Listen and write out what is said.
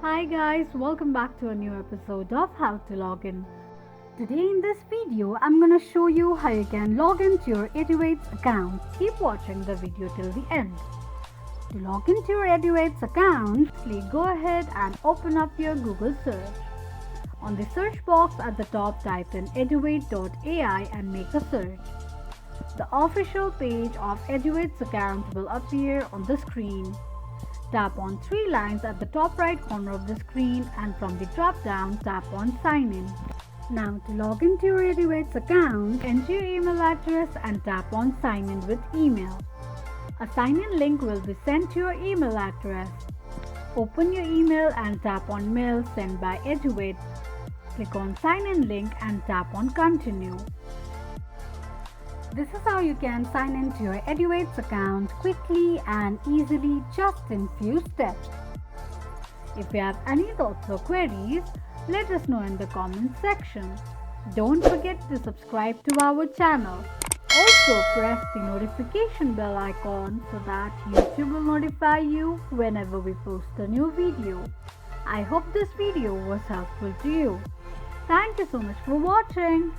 Hi guys, welcome back to a new episode of How to Log In. Today in this video, I'm gonna show you how you can log into your Eduiade account. Keep watching the video till the end. To log into your Eduiade account, please go ahead and open up your Google search. On the search box at the top, type in eduiade.ai and make a search. The official page of Eduiade's account will appear on the screen. Tap on three lines at the top right corner of the screen and from the drop down tap on Sign In. Now to log into your Eduiade's account, enter your email address and tap on Sign In with email. A sign-in link will be sent to your email address. Open your email and tap on Mail sent by Eduiade. Click on Sign In link and tap on Continue. This is how you can sign into your Eduiade's account quickly and easily just in few steps. If you have any thoughts or queries, let us know in the comment section. Don't forget to subscribe to our channel. Also press the notification bell icon so that YouTube will notify you whenever we post a new video. I hope this video was helpful to you. Thank you so much for watching.